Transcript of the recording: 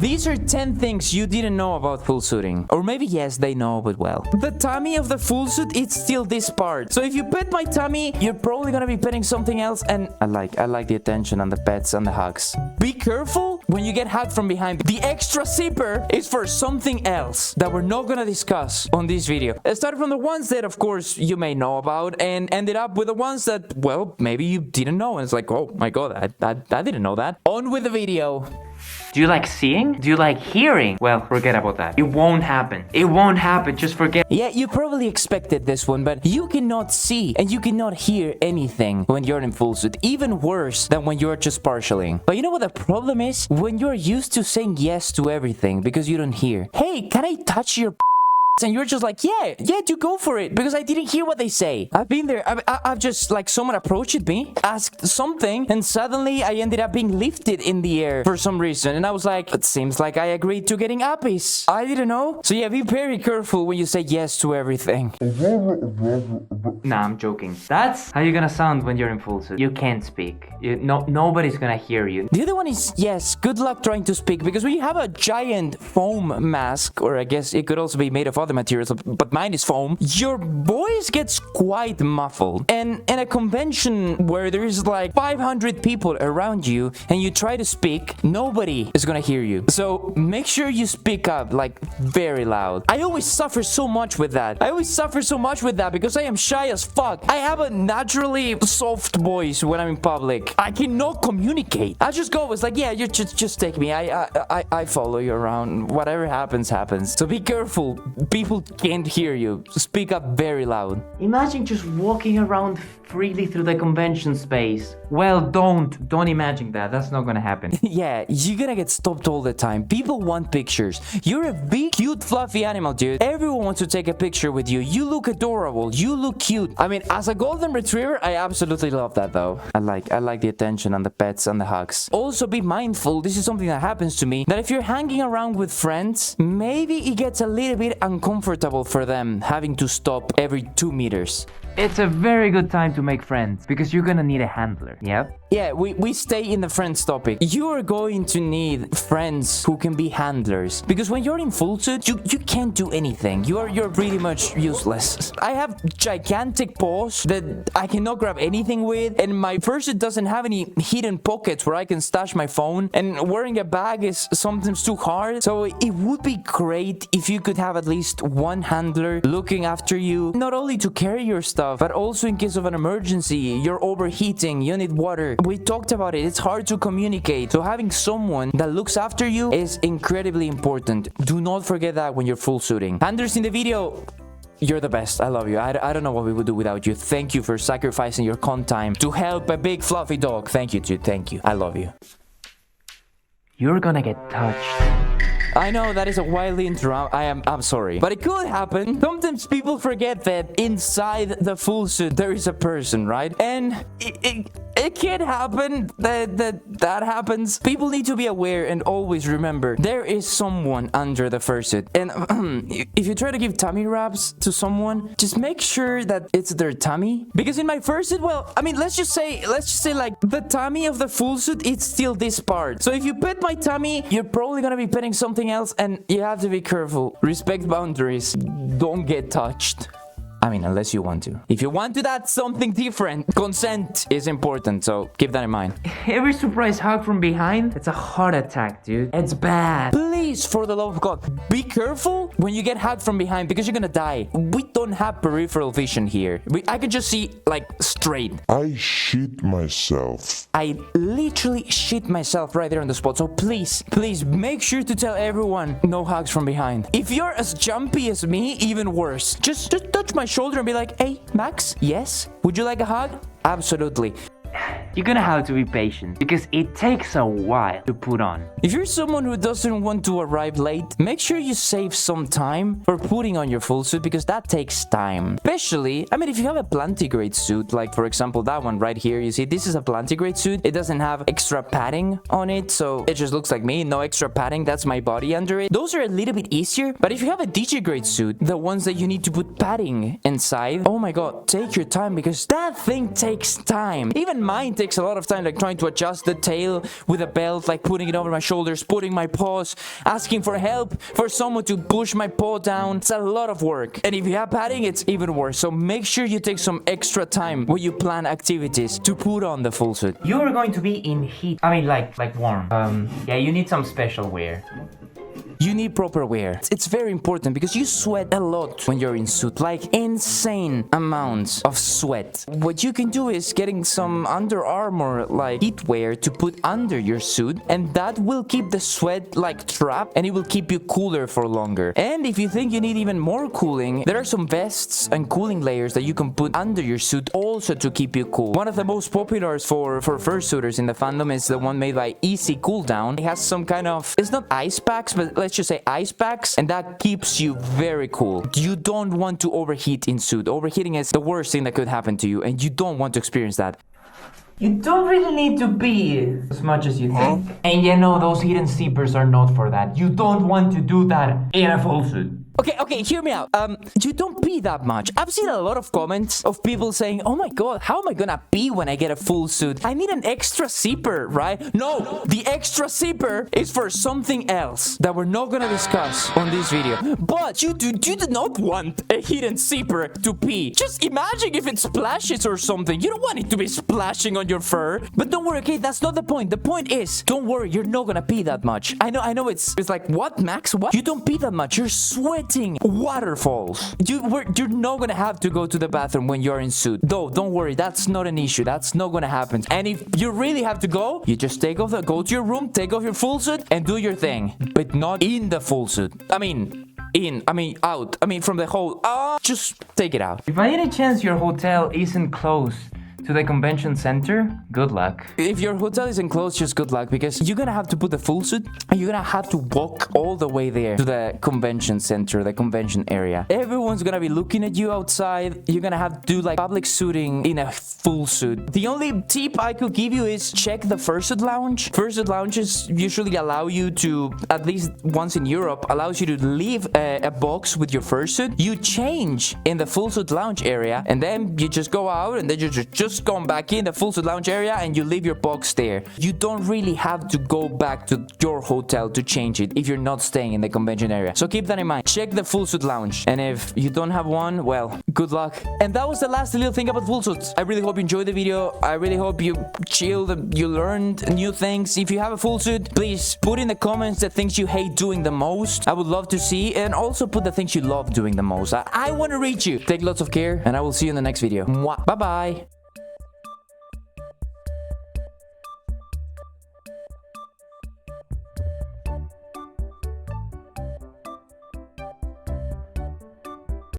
These are 10 things you didn't know about full suiting. Or maybe yes, they know, but well. The tummy of the full suit, it's still this part. So if you pet my tummy, you're probably gonna be petting something else. And I like the attention and the pets and the hugs. Be careful when you get hugged from behind. The extra zipper is for something else that we're not gonna discuss on this video. Let's start from the ones that, of course, you may know about, and ended up with the ones that, well, maybe you didn't know. And it's like, oh my god, I didn't know that. On with the video. Do you like seeing? Do you like hearing? Well, forget about that. It won't happen. It won't happen. Just forget. Yeah, you probably expected this one, but you cannot see and you cannot hear anything when you're in full suit. Even worse than when you're just partialing. But you know what the problem is? When you're used to saying yes to everything because you don't hear. Hey, can I touch your and you're just like, yeah, you go for it, because I didn't hear what they say. I've been there. I've just, like, someone approached me, asked something, and suddenly I ended up being lifted in the air for some reason. And I was like, it seems like I agreed to getting uppies. I didn't know. So yeah, be very careful when you say yes to everything. Nah, I'm joking. That's how you're gonna sound when you're in full suit. You can't speak. Nobody's gonna hear you. The other one is, yes, good luck trying to speak, because when you have a giant foam mask, or I guess it could also be made of other materials, but mine is foam, your voice gets quite muffled. And in a convention where there's like 500 people around you and you try to speak, nobody is gonna hear you. So make sure you speak up, like, very loud. I always suffer so much with that. Because I am shy as fuck. I have a naturally soft voice when I'm in public. I cannot communicate. I just go, it's like, yeah, you just take me. I follow you around. Whatever happens, happens. So be careful. People can't hear you. Speak up very loud. Imagine just walking around freely through the convention space. Well, don't imagine that. That's not gonna happen. Yeah, you're gonna get stopped all the time. People want pictures. You're a big, cute, fluffy animal, dude. Everyone wants to take a picture with you. You look adorable. You look cute. I mean, as a golden retriever, I absolutely love that, though. I like the attention and the pets and the hugs. Also, be mindful. This is something that happens to me. That if you're hanging around with friends, maybe it gets a little bit uncomfortable for them having to stop every 2 meters. It's a very good time to make friends, because you're gonna need a handler. Yep. Yeah, we stay in the friends topic. You are going to need friends who can be handlers, because when you're in full suit, you can't do anything. You're pretty much useless. I have gigantic paws that I cannot grab anything with, and my fursuit doesn't have any hidden pockets where I can stash my phone, and wearing a bag is sometimes too hard. So it would be great if you could have at least one handler looking after you, not only to carry your stuff, but also in case of an emergency, you're overheating, you need water. We talked about it. It's hard to communicate. So having someone that looks after you is incredibly important. Do not forget that when you're full suiting. Handlers in the video, you're the best. I love you. I don't know what we would do without you. Thank you for sacrificing your con time to help a big fluffy dog. Thank you, dude. Thank you. I love you. You're gonna get touched. I know that is a wildly I'm sorry, but it could happen. Sometimes people forget that inside the full suit there is a person, right? And it can happen that happens. People need to be aware and always remember there is someone under the fursuit. And if you try to give tummy rubs to someone, just make sure that it's their tummy. Because in my fursuit, well, I mean, let's just say like the tummy of the full suit, it's still this part. So if you pet my tummy, you're probably gonna be petting something else, and you have to be careful. Respect boundaries. Don't get touched. I mean, unless you want to. If you want to, that's something different. Consent is important, so keep that in mind. Every surprise hug from behind, it's a heart attack, dude. It's bad. Please, for the love of God, be careful when you get hugged from behind, because you're gonna die. We don't have peripheral vision here. I can just see, like, straight. I shit myself. I literally shit myself right there on the spot. So please make sure to tell everyone no hugs from behind. If you're as jumpy as me, even worse. Just touch my shoulder and be like, hey, Max, yes? Would you like a hug? Absolutely. You're gonna have to be patient, because it takes a while to put on. If you're someone who doesn't want to arrive late, make sure you save some time for putting on your full suit, because that takes time. Especially, I mean, if you have a plantigrade suit, like for example that one right here, you see this is a plantigrade suit. It doesn't have extra padding on it, so it just looks like me, no extra padding. That's my body under it. Those are a little bit easier, but if you have a digigrade suit, the ones that you need to put padding inside, oh my god, take your time, because that thing takes time. Even mine takes takes a lot of time, like trying to adjust the tail with a belt, like putting it over my shoulders, putting my paws, asking for help for someone to push my paw down. It's a lot of work. And if you have padding, it's even worse. So make sure you take some extra time when you plan activities to put on the full suit. You are going to be in heat. I mean, like warm. Yeah, you need some special wear. You need proper wear. It's very important because you sweat a lot when you're in suit, like insane amounts of sweat. What you can do is getting some Under Armour like heat wear to put under your suit, and that will keep the sweat like trapped, and it will keep you cooler for longer. And if you think you need even more cooling, there are some vests and cooling layers that you can put under your suit also to keep you cool. One of the most popular for fursuiters in the fandom is the one made by Easy Cool Down. It has some kind of, it's not ice packs, but let's just say ice packs, and that keeps you very cool. You don't want to overheat in suit. Overheating is the worst thing that could happen to you, and you don't want to experience that. You don't really need to be as much as you think. And you know, those hidden zippers are not for that. You don't want to do that in a full suit. Okay, hear me out. You don't pee that much. I've seen a lot of comments of people saying, oh my god, how am I gonna pee when I get a full suit? I need an extra zipper, right? No, the extra zipper is for something else that we're not gonna discuss on this video. But you do not want a hidden zipper to pee. Just imagine if it splashes or something. You don't want it to be splashing on your fur. But don't worry, okay, that's not the point. The point is, don't worry, you're not gonna pee that much. I know it's like, what, Max? What? You don't pee that much. You're sweating waterfalls. You're not gonna have to go to the bathroom when you're in suit. Though, don't worry, that's not an issue. That's not gonna happen. And if you really have to go, you just go to your room, take off your full suit, and do your thing. But not in the full suit. Out. From the whole. Just take it out. If by any chance your hotel isn't close to the convention center, good luck. If your hotel isn't closed, just good luck, because you're gonna have to put the full suit and you're gonna have to walk all the way there to the convention center, the convention area. Everyone's gonna be looking at you outside. You're gonna have to do like public suiting in a full suit. The only tip I could give you is check the fursuit lounge. Fursuit lounges usually allow you to, at least once in Europe, allows you to leave a box with your fursuit. You change in the full suit lounge area, and then you just go out, and then you just come back in the full suit lounge area, and you leave your box there. You don't really have to go back to your hotel to change it if you're not staying in the convention area. So keep that in mind. Check the full suit lounge, and if you don't have one, well, good luck. And that was the last little thing about full suits. I really hope you enjoyed the video. I really hope you chilled, you learned new things. If you have a full suit, please put in the comments the things you hate doing the most. I would love to see, and also put the things you love doing the most. I want to reach you. Take lots of care, and I will see you in the next video. Mwah. Bye bye.